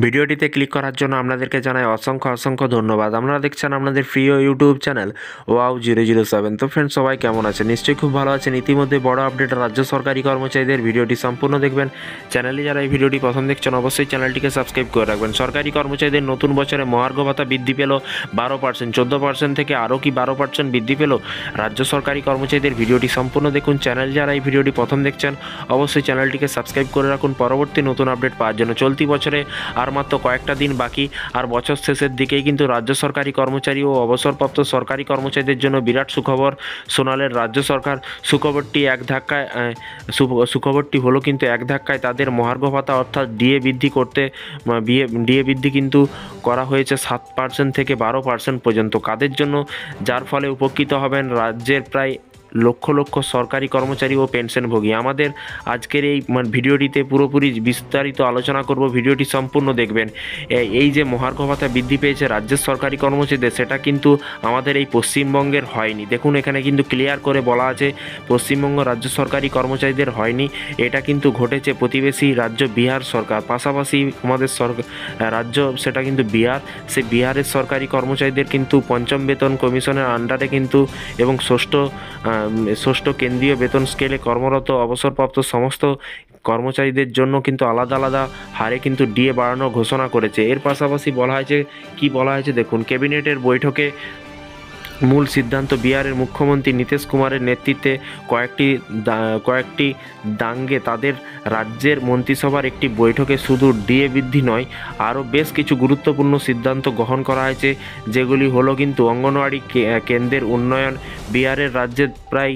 ভিডিওটিতে ক্লিক করার জন্য আপনাদেরকে জানাই অসংখ্য ধন্যবাদ। আপনারা দেখছেন আপনাদের প্রিয় ইউটিউব চ্যানেল wow007। তো ফ্রেন্ডস, সবাই কেমন আছেন? নিশ্চয়ই খুব ভালো আছেন। ইতিমধ্যে বড় আপডেট রাজ্য সরকারি কর্মচারীদের, ভিডিওটি সম্পূর্ণ দেখবেন। চ্যানেলে যারা এই ভিডিওটি প্রথম দেখছেন অবশ্যই চ্যানেলটিকে সাবস্ক্রাইব করে রাখবেন। সরকারি কর্মচারীদের নতুন বছরে মহার্ঘ ভাতা বৃদ্ধি পেল 12%, 14% থেকে আরও কি 12% বৃদ্ধি পেল রাজ্য সরকারি কর্মচারীদের। ভিডিওটি সম্পূর্ণ দেখুন। চ্যানেল যারা এই ভিডিওটি প্রথম দেখছেন অবশ্যই চ্যানেলটিকে সাবস্ক্রাইব করে রাখুন পরবর্তী নতুন আপডেট পাওয়ার জন্য। চলতি বছরে আর মাত্র কয়েকটা দিন বাকি, আর বছর শেষের দিকেই কিন্তু রাজ্য সরকারি কর্মচারী ও অবসরপ্রাপ্ত সরকারি কর্মচারীদের জন্য বিরাট সুখবর শোনালেন রাজ্য সরকার। সুখবরটি হলো কিন্তু এক ধাক্কায় তাদের মহার্ঘ ভাতা অর্থাৎ ডিএ বৃদ্ধি কিন্তু করা হয়েছে 7% থেকে 12% পর্যন্ত। কাদের জন্য? যার ফলে উপকৃত হবেন রাজ্যের প্রায় লক্ষ সরকারি কর্মচারী ও পেনশনভোগী। আমাদের আজকের এই ভিডিওটিতে পুরোপুরি বিস্তারিত আলোচনা করব। ভিডিওটি সম্পূর্ণ দেখবেন। এই যে মহার্ঘ ভাতা বৃদ্ধি পেয়েছে রাজ্যের সরকারি কর্মচারীদের, সেটা কিন্তু আমাদের এই পশ্চিমবঙ্গের হয়নি। দেখুন, এখানে কিন্তু ক্লিয়ার করে বলা আছে পশ্চিমবঙ্গ রাজ্য সরকারি কর্মচারীদের হয়নি। এটা কিন্তু ঘটেছে প্রতিবেশী রাজ্য বিহার সরকার। পাশাপাশি আমাদের রাজ্য সেটা কিন্তু বিহার। সেই বিহারের সরকারি কর্মচারীদের কিন্তু পঞ্চম বেতন কমিশনের আন্ডারে কিন্তু এবং ষষ্ঠ কেন্দ্রীয় বেতন স্কেলে কর্মরত অবসরপ্রাপ্ত সমস্ত কর্মচারীদের জন্য কিন্তু আলাদা হারে কিন্তু ডিএ বাড়ানোর ঘোষণা করেছে। এর পাশাপাশি বলা হয়েছে দেখুন, ক্যাবিনেটের বৈঠকে মূল সিদ্ধান্ত বিহারের মুখ্যমন্ত্রী নীতিশ কুমারের নেতৃত্বে কয়েকটি দাঙ্গে তাদের রাজ্যের মন্ত্রিসভার একটি বৈঠকে শুধু ডিএ বৃদ্ধি নয়, আরও বেশ কিছু গুরুত্বপূর্ণ সিদ্ধান্ত গ্রহণ করা হয়েছে, যেগুলি হলো কিন্তু অঙ্গনওয়াড়ি কেন্দ্রের উন্নয়ন। বিহারের রাজ্যের প্রায়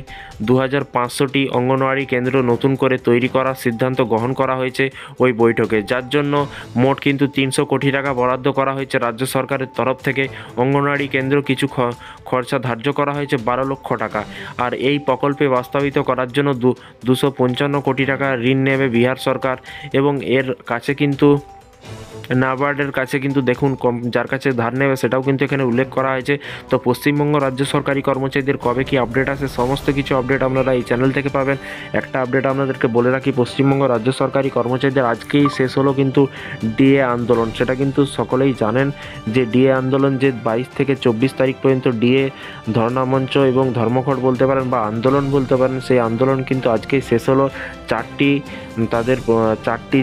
2500টি অঙ্গনওয়াড়ি কেন্দ্র নতুন করে তৈরি করার সিদ্ধান্ত গ্রহণ করা হয়েছে ওই বৈঠকে, যার জন্য মোট কিন্তু 300 কোটি টাকা বরাদ্দ করা হয়েছে রাজ্য সরকারের তরফ থেকে। অঙ্গনওয়াড়ি কেন্দ্র কিছু খরচা ধার্য করা হয়েছে 12 লক্ষ টাকা। আর এই প্রকল্পে বাস্তবায়িত করার জন্য 255 কোটি টাকা ঋণ নেবে বিহার সরকার। এবং এর কাছে কিন্তু নাবার্ডের কাছে কিন্তু দেখুন যার কাছে ধার নেবে সেটাও কিন্তু এখানে উল্লেখ করা হয়েছে। তো পশ্চিমবঙ্গ রাজ্য সরকারি কর্মচারীদের কবে কি আপডেট আসে, সমস্ত কিছু আপডেট আপনারা এই চ্যানেল থেকে পাবেন। একটা আপডেট আপনাদেরকে বলে রাখি, পশ্চিমবঙ্গ রাজ্য সরকারি কর্মচারীদের আজকেই শেষ হলো কিন্তু ডিএ আন্দোলন। সেটা কিন্তু সকলেই জানেন যে ডিএ আন্দোলন যে 22 থেকে 24 তারিখ পর্যন্ত ডিএ ধর্ণা মঞ্চ এবং ধর্মঘট বলতে পারেন বা আন্দোলন বলতে পারেন, সেই আন্দোলন কিন্তু আজকেই শেষ হলো। চারটি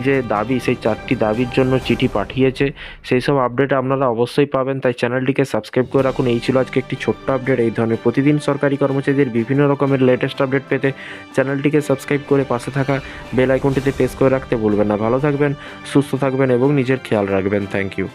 যে দাবি, সেই 4টি দাবির জন্য চিঠি পাঠিয়েছে। সেই সব আপডেট আপনারা অবশ্যই পাবেন, তাই চ্যানেলটিকে সাবস্ক্রাইব করে রাখুন। এই ছিল আজকে একটি ছোট্ট আপডেট। এই ধরনের প্রতিদিন সরকারি কর্মচারীদের বিভিন্ন রকমের লেটেস্ট আপডেট পেতে চ্যানেলটিকে সাবস্ক্রাইব করে পাশে থাকা বেল আইকনটিতে প্রেস করে রাখতে ভুলবেন না। ভালো থাকবেন, সুস্থ থাকবেন এবং নিজের খেয়াল রাখবেন। Thank you.